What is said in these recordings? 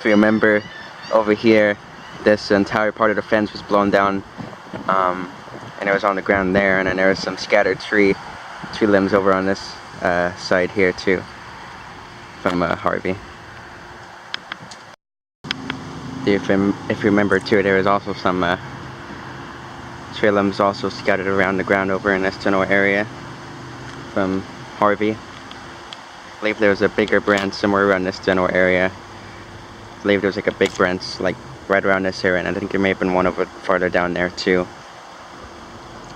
If you remember, over here, this entire part of the fence was blown down, and it was on the ground there, and then there was some scattered tree limbs over on this side here too, from Harvey. If you remember too, there was also some tree limbs also scattered around the ground over in this general area from Harvey. I believe there was a bigger branch somewhere around this general area. I believe there was like a big branch like right around this area, and I think there may have been one over farther down there too.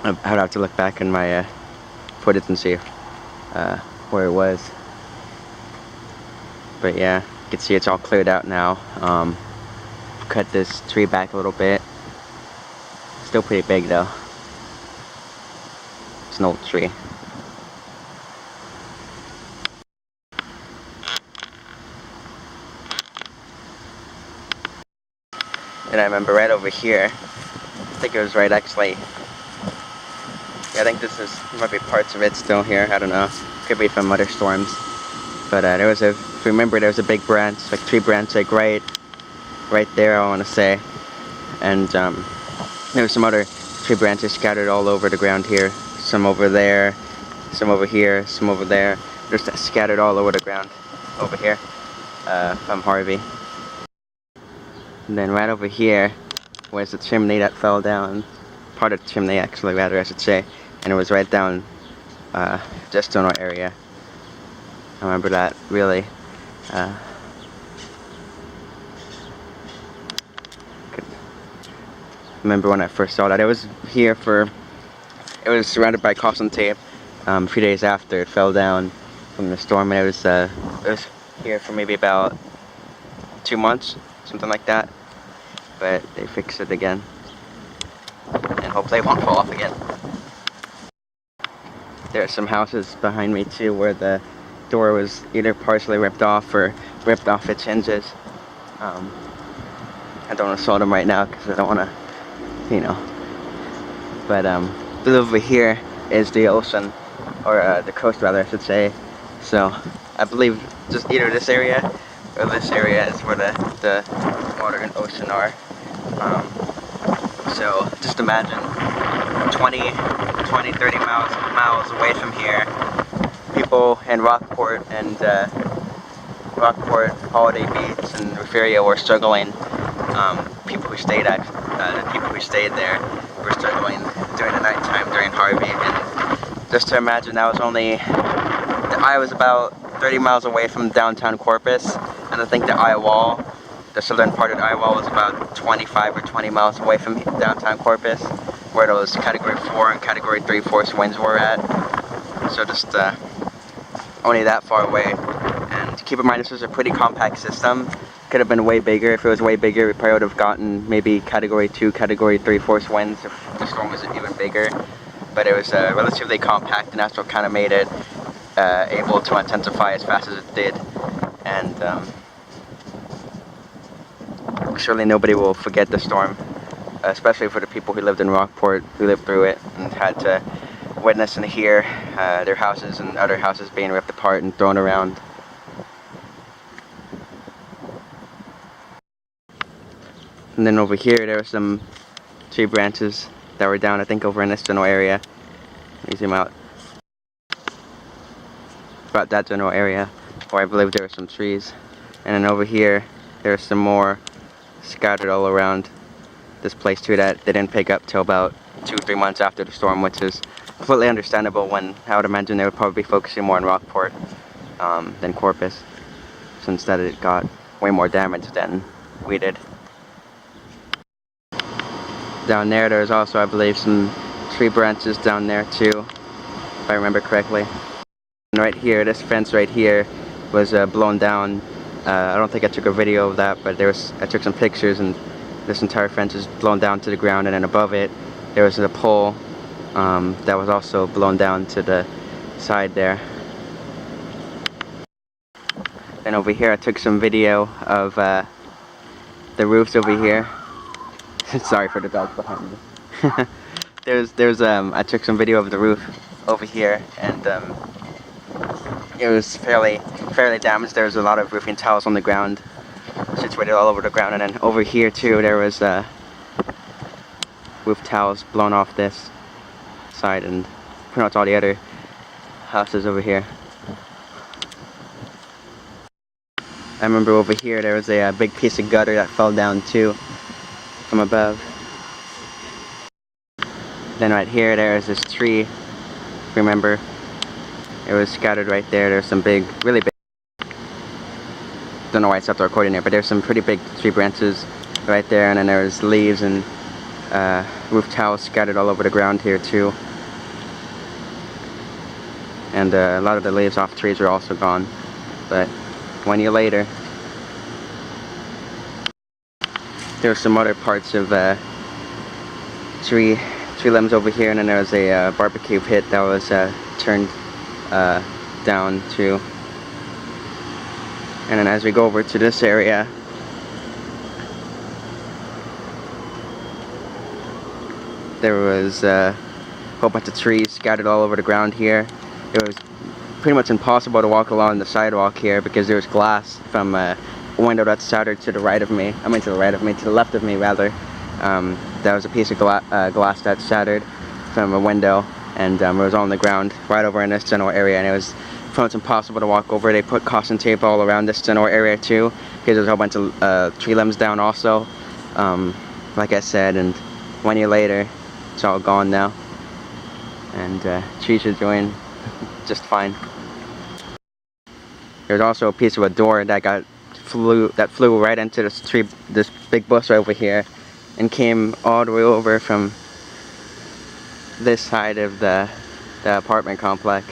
I'd have to look back in my footage and see where it was. But yeah, you can see it's all cleared out now. Cut this tree back a little bit. Still pretty big though. It's an old tree. And I remember right over here, I think it was right actually, yeah, I think this might be parts of it still here, I don't know, could be from other storms. But there was if you remember, there was a big branch, like tree branch, like right there I want to say. And there was some other tree branches scattered all over the ground here, some over there, some over here, some over there, just scattered all over the ground over here from Harvey. And then right over here was the chimney that fell down, part of the chimney actually, rather I should say, and it was right down this general area. I remember that really. Remember when I first saw that. It was here it was surrounded by caution tape a few days after it fell down from the storm, and it was here for maybe about 2 months, something like that. But they fixed it again, and hopefully it won't fall off again. There are some houses behind me too where the door was either partially ripped off or ripped off its hinges. I don't want to show them right now because I don't want to, you know. But over here is the ocean, or the coast rather I should say. So I believe just either this area or this area is where the water and ocean are. So just imagine 20, 30 miles away from here, people in Rockport and Rockport, Holiday Beach, and Riferia were struggling. People who stayed there were struggling during the nighttime during Harvey. And just to imagine, I was about 30 miles away from downtown Corpus, and I think the eye wall, the southern part of the eye wall, was about 25 or 20 miles away from downtown Corpus, where those Category 4 and Category 3 force winds were at. So just only that far away. And keep in mind, this was a pretty compact system. Could have been way bigger. If it was way bigger, we probably would have gotten maybe Category 2, Category 3 force winds if the storm was even bigger. But it was relatively compact, and that's what kind of made it able to intensify as fast as it did. And surely nobody will forget the storm, especially for the people who lived in Rockport, who lived through it and had to witness and hear their houses and other houses being ripped apart and thrown around. And then over here there were some tree branches that were down, I think over in this general area. Let me zoom out. About that general area where I believe there were some trees. And then over here there's some more scattered all around this place too that they didn't pick up till about 2 or 3 months after the storm, which is completely understandable when I would imagine they would probably be focusing more on Rockport than Corpus, since that it got way more damage than we did. Down there's also, I believe, some tree branches down there too, if I remember correctly. And right here, this fence right here was blown down. I don't think I took a video of that, but I took some pictures, and this entire fence is blown down to the ground, and then above it there was a pole that was also blown down to the side there. And over here I took some video of the roofs over here. Sorry for the dog behind me. I took some video of the roof over here, and it was fairly damaged. There was a lot of roofing tiles on the ground, situated all over the ground. And then over here too, there was roof tiles blown off this side and pretty much all the other houses over here. I remember over here there was a big piece of gutter that fell down too from above. Then right here there's this tree, if you remember. It was scattered right there. There's some big, really big, don't know why I stopped recording there, but there's some pretty big tree branches right there, and then there's leaves and roof tiles scattered all over the ground here too. And a lot of the leaves off trees are also gone. But 1 year later, there's some other parts of tree limbs over here, and then there was a barbecue pit that was turned down too. And then as we go over to this area, there was a whole bunch of trees scattered all over the ground here. It was pretty much impossible to walk along the sidewalk here because there was glass from a window that's shattered to the right of me. I mean to the right of me, to the left of me rather. There was a piece of glass that shattered from a window, and it was on the ground right over in this general area, and it was pretty much impossible to walk over. They put caution tape all around this general area too, because there's a whole bunch of tree limbs down also, like I said. And 1 year later, it's all gone now, and trees are doing just fine. There's also a piece of a door that flew right into this tree, this big bush over here, and came all the way over from this side of the apartment complex,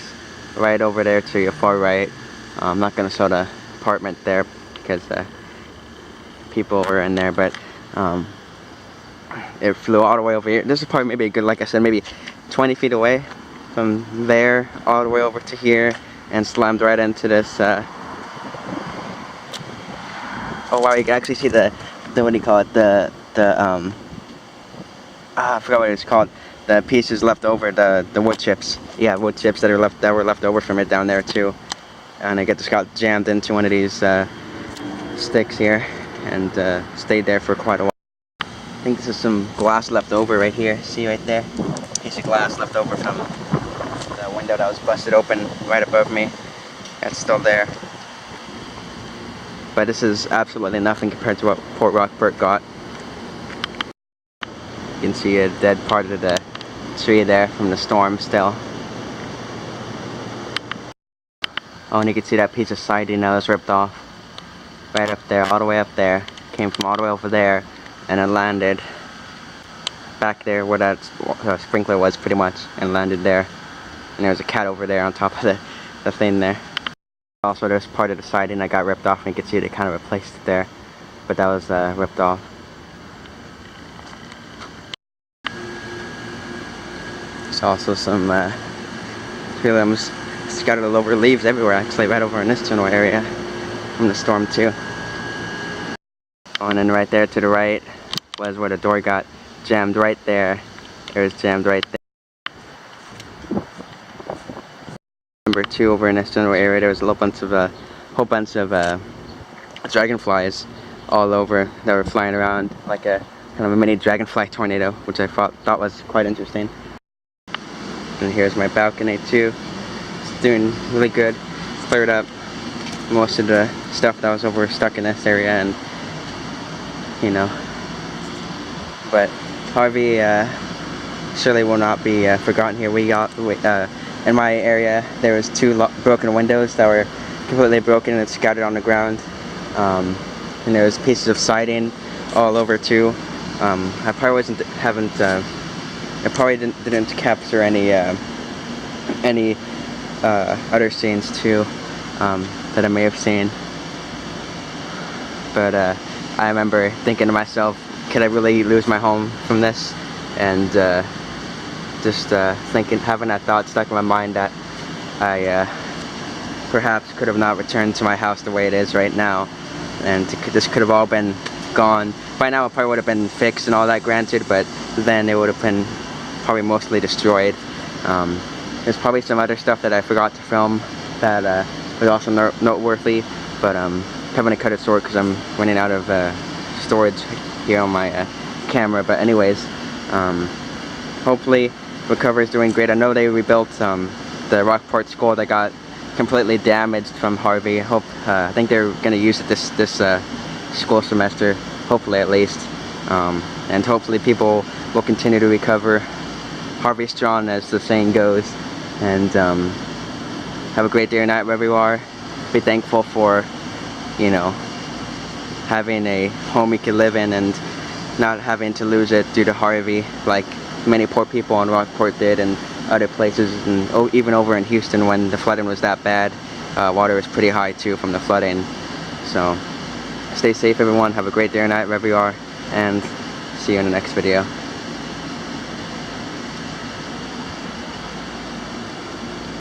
right over there to your far right. I'm not going to show the apartment there because people were in there, but it flew all the way over here. This is probably maybe a good, like I said, maybe 20 feet away from there all the way over to here, and slammed right into this oh wow, you can actually see the what do you call it, I forgot what it's called, the pieces left over, the wood chips. Yeah, wood chips that were left over from it down there too. And I just got jammed into one of these sticks here, and stayed there for quite a while. I think this is some glass left over right here. See right there? Piece of glass left over from the window that was busted open right above me. It's still there. But this is absolutely nothing compared to what Port Rockport got. You can see a dead part of the tree there from the storm still. Oh, and you can see that piece of siding that was ripped off. Right up there, all the way up there. Came from all the way over there, and it landed back there where that sprinkler was pretty much, and landed there. And there was a cat over there on top of the thing there. Also, there's part of the siding that got ripped off, and you can see they kind of replaced it there, but that was ripped off. There's also some tree limbs scattered all over, leaves everywhere actually, right over in this general area from the storm too. Oh, and then right there to the right was where the door got jammed right there. It was jammed right there. Number 2, over in this general area, there was a whole bunch of dragonflies all over that were flying around like a kind of a mini dragonfly tornado, which I thought was quite interesting. And here's my balcony too. It's doing really good. It's cleared up most of the stuff that was stuck in this area, and you know. But Harvey surely will not be forgotten here. In my area, there was 2 broken windows that were completely broken and scattered on the ground, and there was pieces of siding all over too. I probably didn't capture any other scenes too that I may have seen. But I remember thinking to myself, could I really lose my home from this? And just having that thought stuck in my mind that I perhaps could have not returned to my house the way it is right now, and this could have all been gone. By now it probably would have been fixed and all that, granted, but then it would have been probably mostly destroyed. There's probably some other stuff that I forgot to film that was also noteworthy, but having to cut it short because I'm running out of storage here on my camera. But anyways, hopefully recovery is doing great. I know they rebuilt the Rockport school that got completely damaged from Harvey. I think they're going to use it this school semester, hopefully at least, and hopefully people will continue to recover. Harvey strong, as the saying goes. And have a great day or night wherever you are. Be thankful for, you know, having a home you can live in and not having to lose it due to Harvey, like many poor people on Rockport did, and other places, and even over in Houston when the flooding was that bad. Water was pretty high too from the flooding. So stay safe everyone, have a great day or night wherever you are, and see you in the next video.